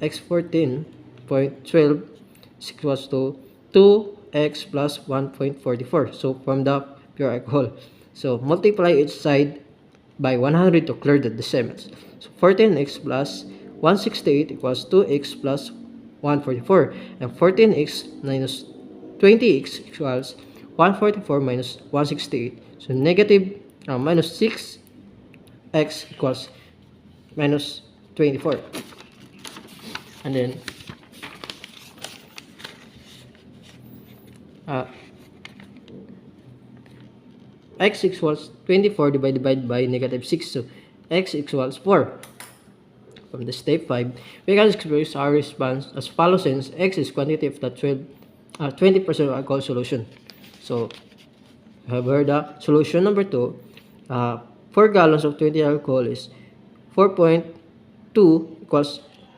x14.12 is equals to 2x plus 1.44. So from the pure alcohol. So multiply each side by 100 to clear the decimals. So 14x plus 168 equals 2x plus 144. And 14x minus 20x equals 144 minus 168. So negative minus 6x equals minus 24. And then x equals 24 divided by negative 6. So x equals 4. From the step 5, we can express our response as follows since x is quantity of the 20% alcohol solution. So, however, the solution number 2, 4 gallons of 20 alcohol is 4.2 equals